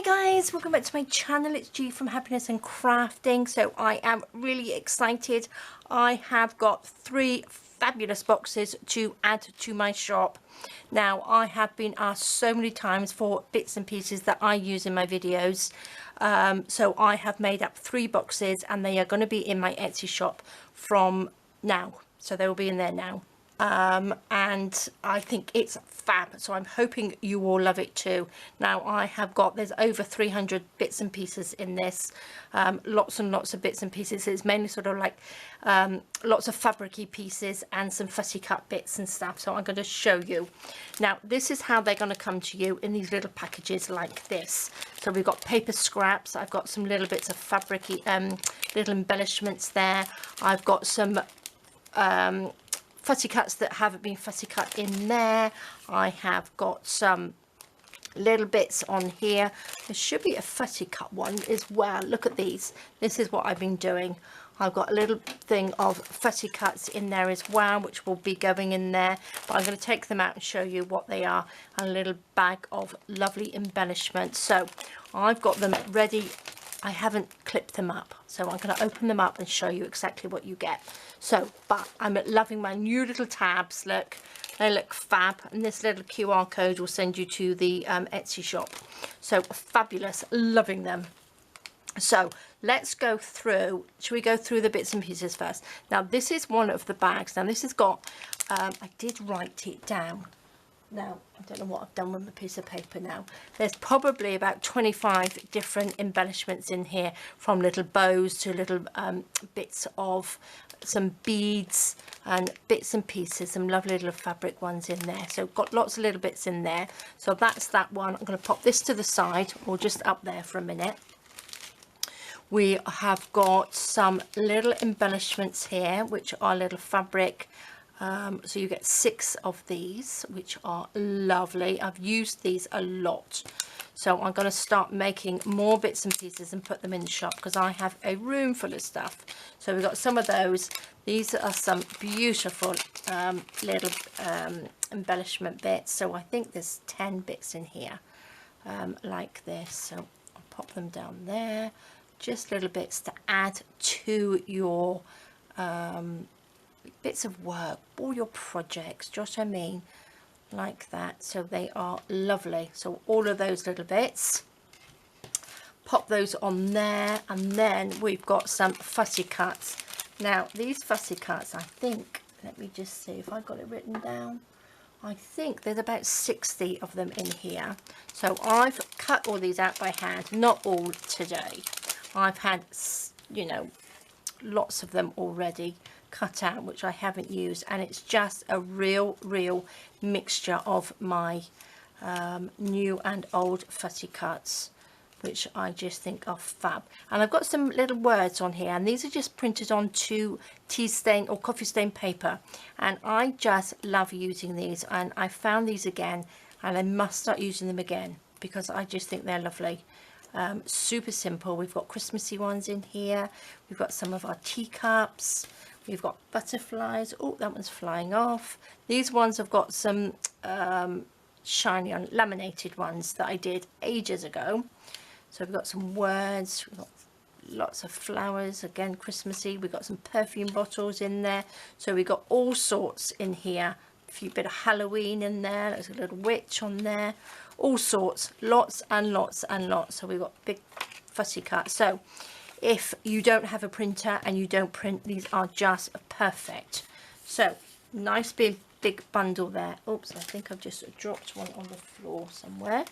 guys, welcome back to my channel. It's G from Happiness and Crafting. So I am really excited. I have got 3 fabulous boxes to add to my shop. Now, I have been asked so many times for bits and pieces that I use in my videos. So I have made up 3 boxes and they are going to be in my Etsy shop from now. So they will be in there now. And I think it's fab, so I'm hoping you all love it too. Now I have got, there's over 300 bits and pieces in this, lots and lots of bits and pieces. It's mainly sort of like lots of fabricy pieces and some fussy cut bits and stuff, so I'm going to show you. Now this is how they're going to come to you in these little packages like this. So we've got paper scraps, I've got some little bits of fabricy, little embellishments there, I've got some fussy cuts that haven't been fussy cut in there. I have got some little bits on here. There should be a fussy cut one as well. Look at these. This is what I've been doing. I've got a little thing of fussy cuts in there as well, which will be going in there, but I'm going to take them out and show you what they are, and a little bag of lovely embellishments. So I've got them ready. I haven't clipped them up, so I'm going to open them up and show you exactly what you get. So, but I'm loving my new little tabs. Look, they look fab, and this little QR code will send you to the Etsy shop. So fabulous, loving them. So let's go through. Should we go through the bits and pieces first? Now this is one of the bags. Now this has got, I did write it down. Now, I don't know what I've done with my piece of paper now. There's probably about 25 different embellishments in here, from little bows to little bits of some beads and bits and pieces, some lovely little fabric ones in there. So got lots of little bits in there. So that's that one. I'm going to pop this to the side, or just up there for a minute. We have got some little embellishments here, which are little fabric. So you get 6 of these, which are lovely. I've used these a lot, so I'm going to start making more bits and pieces and put them in the shop, because I have a room full of stuff. So we've got some of those. These are some beautiful little embellishment bits. So I think there's 10 bits in here like this. So I'll pop them down there. Just little bits to add to your bits of work, all your projects, do you know what I mean, like that. So they are lovely. So all of those little bits, pop those on there, and then we've got some fussy cuts. Now these fussy cuts, I think, let me just see if I got it written down, I think there's about 60 of them in here. So I've cut all these out by hand, not all today. I've had, you know, lots of them already cut out, which I haven't used, and it's just a real mixture of my new and old fussy cuts, which I just think are fab. And I've got some little words on here, and these are just printed onto tea stain or coffee stain paper, and I just love using these, and I found these again, and I must start using them again, because I just think they're lovely. Super simple. We've got Christmassy ones in here, we've got some of our teacups, we've got butterflies. Oh, that one's flying off. These ones have got some shiny on laminated ones that I did ages ago. So we've got some words, we've got lots of flowers, again Christmassy. We've got some perfume bottles in there. So we've got all sorts in here. A few bit of Halloween in there. There's a little witch on there. All sorts, lots and lots and lots. So we've got big fussy cuts. So if you don't have a printer and you don't print, these are just perfect. So nice big bundle there. Oops, I think I've just dropped one on the floor somewhere.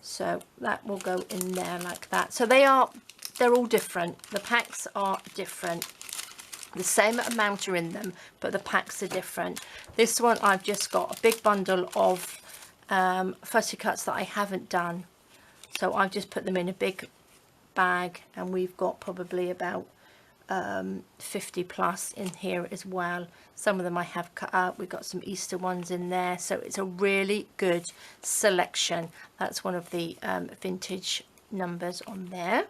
So that will go in there like that. So they're all different. The packs are different. The same amount are in them, but the packs are different. This one, I've just got a big bundle of fussy cuts that I haven't done. So I've just put them in a big bag, and we've got probably about 50 plus in here as well. Some of them I have cut out. We've got some Easter ones in there, so it's a really good selection. That's one of the vintage numbers on there,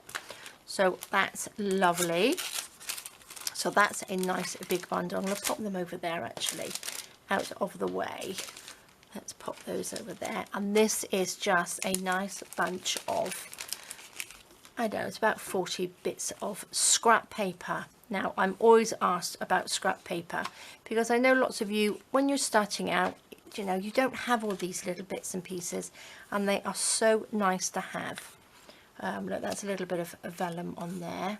so that's lovely. So that's a nice big bundle. I'm going to pop them over there, actually, out of the way. Let's pop those over there. And this is just a nice bunch of, I don't know, it's about 40 bits of scrap paper. Now, I'm always asked about scrap paper because I know lots of you, when you're starting out, you know, you don't have all these little bits and pieces, and they are so nice to have. Look, that's a little bit of vellum on there.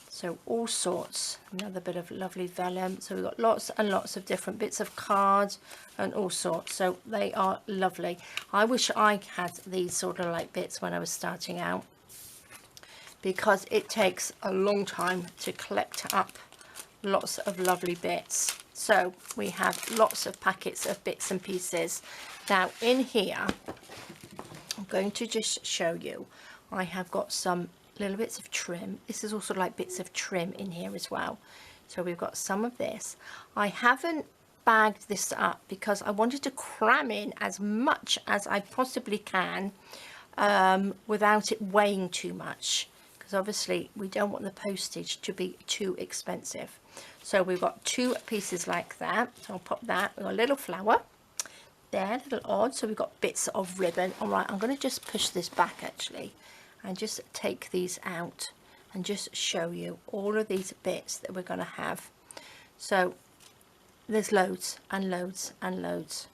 So all sorts, another bit of lovely vellum. So we've got lots and lots of different bits of cards and all sorts. So they are lovely. I wish I had these sort of like bits when I was starting out, because it takes a long time to collect up lots of lovely bits. So we have lots of packets of bits and pieces. Now in here, I'm going to just show you, I have got some little bits of trim. This is also like bits of trim in here as well. So we've got some of this. I haven't bagged this up because I wanted to cram in as much as I possibly can without it weighing too much, because obviously we don't want the postage to be too expensive. So we've got 2 pieces like that. So I'll pop that. We've got a little flower there, a little odd. So we've got bits of ribbon. All right, I'm going to just push this back actually and just take these out and just show you all of these bits that we're going to have. So there's loads and loads and loads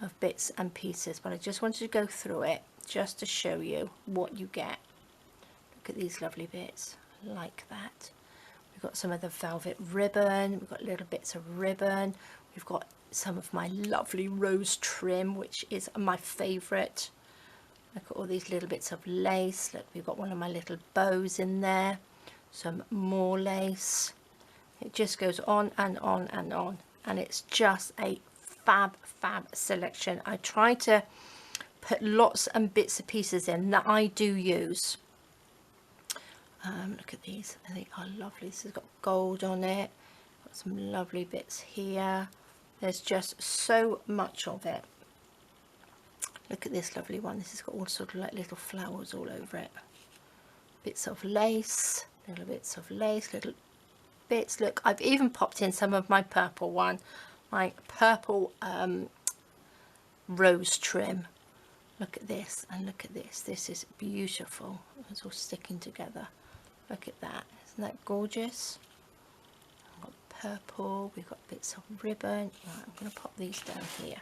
of bits and pieces, but I just wanted to go through it just to show you what you get. Look at these lovely bits like that. We've got some of the velvet ribbon, we've got little bits of ribbon, we've got some of my lovely rose trim, which is my favorite. Look at all these little bits of lace. Look, we've got one of my little bows in there, some more lace. It just goes on and on and on, and it's just a fab selection. I try to put lots and bits of pieces in that I do use. Look at these, they are lovely. This has got gold on it, got some lovely bits here. There's just so much of it. Look at this lovely one. This has got all sort of like little flowers all over it. Bits of lace, little bits of lace, little bits. Look, I've even popped in some of my purple one, my purple rose trim. Look at this and look at this. This is beautiful. It's all sticking together. Look at that. Isn't that gorgeous? I've got purple. We've got bits of ribbon. Right, I'm going to pop these down here.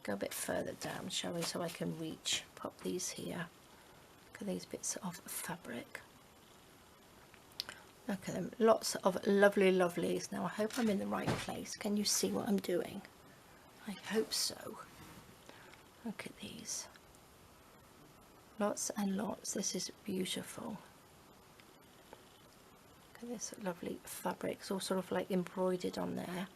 Go a bit further down, shall we, so I can reach. Pop these here. Look at these bits of fabric. Look at them, lots of lovely lovelies. Now I hope I'm in the right place. Can you see what I'm doing? I hope so. Look at these, lots and lots. This is beautiful. Look at this lovely fabric. It's all sort of like embroidered on there.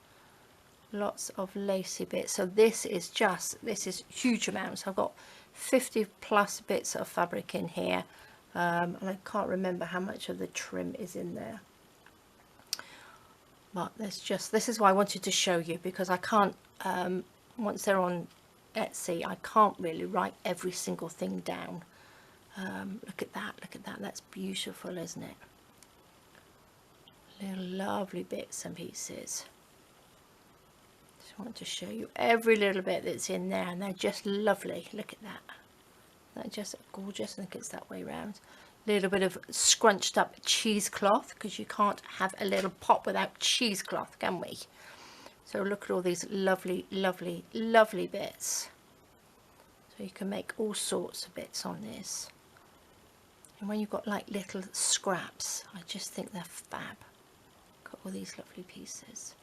Lots of lacy bits. So this is huge amounts. I've got 50 plus bits of fabric in here, and I can't remember how much of the trim is in there, but this is why I wanted to show you, because I can't once they're on Etsy, I can't really write every single thing down. Look at that, that's beautiful, isn't it? Little lovely bits and pieces. I want to show you every little bit that's in there, and they're just lovely. Look at that. They're just gorgeous. I think it's that way around. A little bit of scrunched up cheesecloth, because you can't have a little pop without cheesecloth, can we? So look at all these lovely lovely lovely bits. So you can make all sorts of bits on this, and when you've got like little scraps, I just think they're fab. Got all these lovely pieces.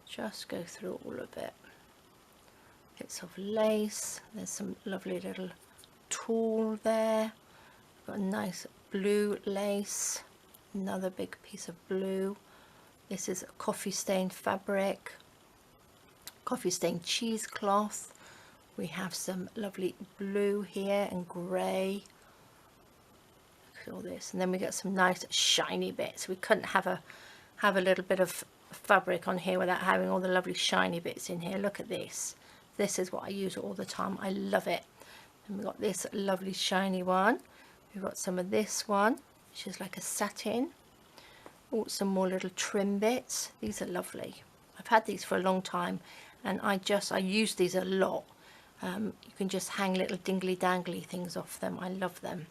Just go through all of it. Bits of lace. There's some lovely little tulle there. Got a nice blue lace. Another big piece of blue. This is a coffee stained fabric. Coffee stained cheesecloth. We have some lovely blue here and grey. Look at all this. And then we got some nice shiny bits. We couldn't have a little bit of fabric on here without having all the lovely shiny bits in here. Look at this. This is what I use all the time. I love it. And we've got this lovely shiny one. We've got some of this one, which is like a satin. Oh, some more little trim bits. These are lovely. I've had these for a long time, and I use these a lot. You can just hang little dingly dangly things off them. I love them.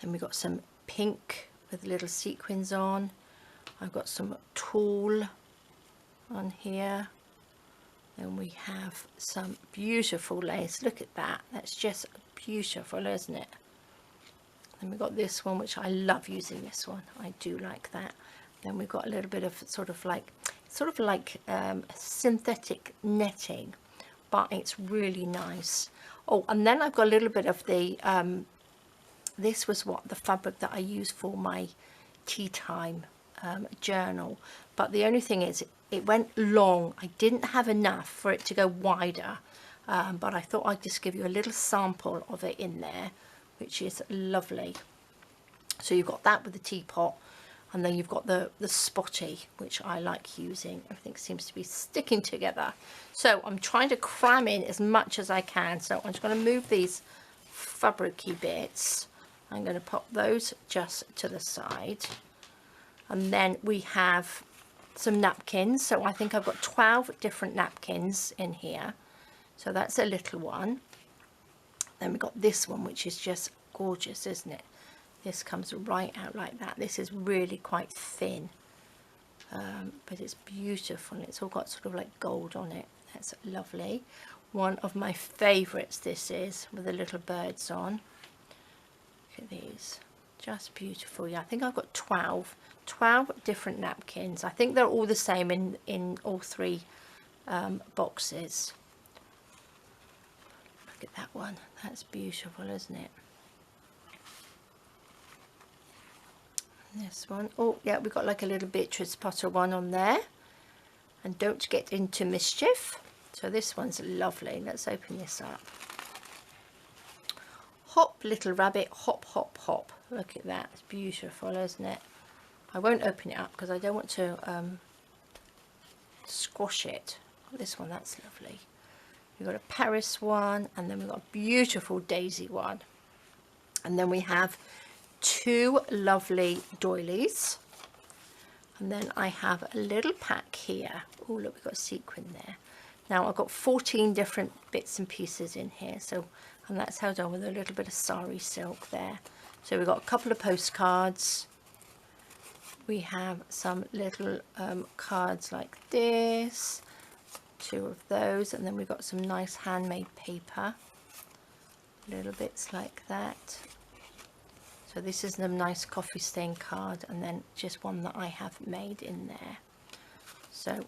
Then we've got some pink with little sequins on. I've got some tulle on here. Then we have some beautiful lace. Look at that. That's just beautiful, isn't it? Then we've got this one, which I love using this one. I do like that. Then we've got a little bit of sort of like synthetic netting, but it's really nice. Oh, and then I've got a little bit of the this was the fabric that I used for my tea time journal, but the only thing is it went long. I didn't have enough for it to go wider, but I thought I'd just give you a little sample of it in there, which is lovely. So you've got that with the teapot, and then you've got the spotty, which I like using. Everything seems to be sticking together. So I'm trying to cram in as much as I can. So I'm just going to move these fabricy bits. I'm going to pop those just to the side. And then we have some napkins. So I think I've got 12 different napkins in here. So that's a little one. Then we've got this one, which is just gorgeous, isn't it? This comes right out like that. This is really quite thin, but it's beautiful. And it's all got sort of like gold on it. That's lovely. One of my favorites this is, with the little birds on. Look at these, just beautiful. Yeah, I think I've got 12 different napkins. I think they're all the same in all three boxes. Look at that one. That's beautiful, isn't it? This one, oh yeah, we've got like a little Beatrice Potter one on there. And don't get into mischief. So this one's lovely. Let's open this up. Hop, little rabbit, hop, hop, hop. Look at that. It's beautiful, isn't it? I won't open it up because I don't want to squash it. This one, that's lovely. We've got a Paris one, and then we've got a beautiful daisy one. And then we have 2 lovely doilies, and then I have a little pack here. Oh look, we've got a sequin there. Now I've got 14 different bits and pieces in here, so, and that's held on with a little bit of sari silk there. So we've got a couple of postcards. We have some little cards like this, 2 of those, and then we've got some nice handmade paper, little bits like that. So this is a nice coffee stain card, and then just one that I have made in there. So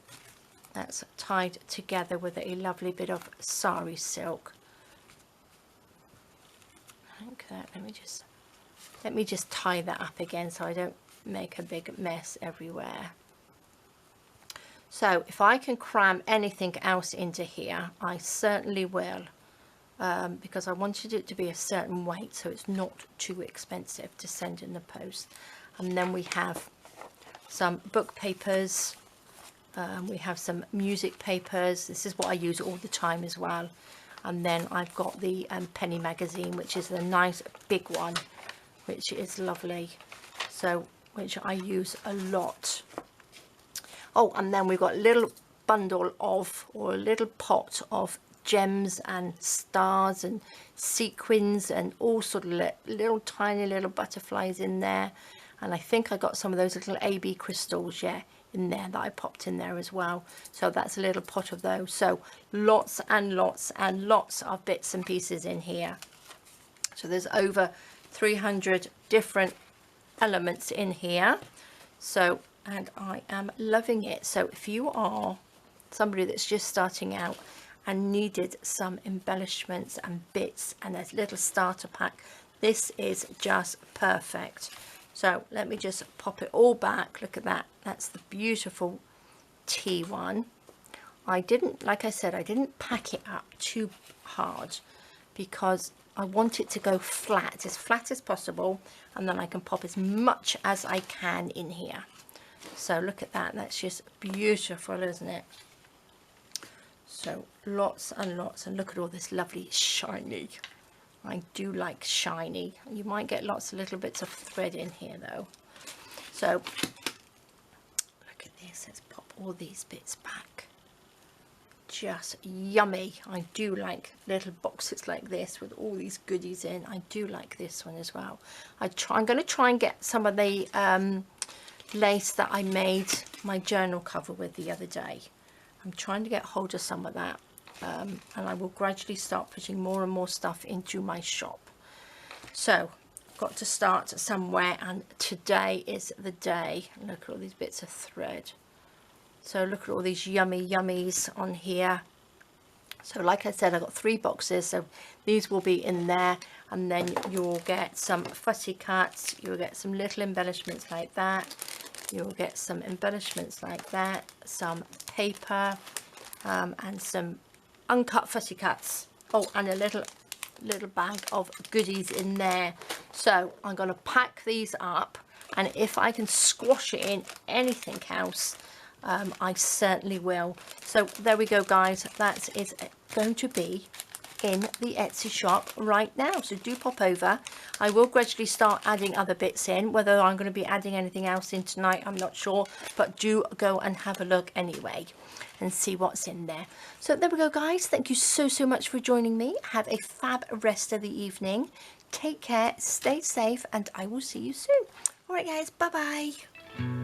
that's tied together with a lovely bit of sari silk. Like that. Let me just tie that up again so I don't make a big mess everywhere. So if I can cram anything else into here, I certainly will. Because I wanted it to be a certain weight so it's not too expensive to send in the post. And then we have some book papers, we have some music papers. This is what I use all the time as well. And then I've got the penny magazine, which is the nice big one, which is lovely, so which I use a lot. Oh, and then we've got a little bundle of, or a little pot of gems and stars and sequins and all sort of little tiny little butterflies in there. And I think I got some of those little AB crystals, yeah, in there that I popped in there as well. So that's a little pot of those. So lots and lots and lots of bits and pieces in here. So there's over 300 different elements in here. So, and I am loving it. So if you are somebody that's just starting out and needed some embellishments and bits and a little starter pack, this is just perfect. So let me just pop it all back. Look at that. That's the beautiful tea one. I didn't, like I said, I didn't pack it up too hard because I want it to go flat as possible, and then I can pop as much as I can in here. So look at that. That's just beautiful, isn't it? So lots and lots, and look at all this lovely shiny. I do like shiny. You might get lots of little bits of thread in here though. So look at this. Let's pop all these bits back. just yummy. I do like little boxes like this with all these goodies in. I do like this one as well. I'm going to try and get some of the lace that I made my journal cover with the other day. I'm trying to get hold of some of that, and I will gradually start putting more and more stuff into my shop. So I've got to start somewhere, and today is the day. Look at all these bits of thread. So look at all these yummy yummies on here. So like I said, I've got 3 boxes, so these will be in there, and then you'll get some fussy cuts, you'll get some little embellishments like that, you'll get some embellishments like that, some paper, and some uncut fussy cuts. Oh, and a little bag of goodies in there. So I'm going to pack these up, and if I can squash it in anything else, I certainly will. So there we go, guys. That is going to be in the Etsy shop right now, so do pop over. I will gradually start adding other bits in. Whether I'm going to be adding anything else in tonight, I'm not sure, but do go and have a look anyway and see what's in there. So there we go, guys. Thank you so much for joining me. Have a fab rest of the evening. Take care, stay safe, and I will see you soon. All right, guys, bye bye.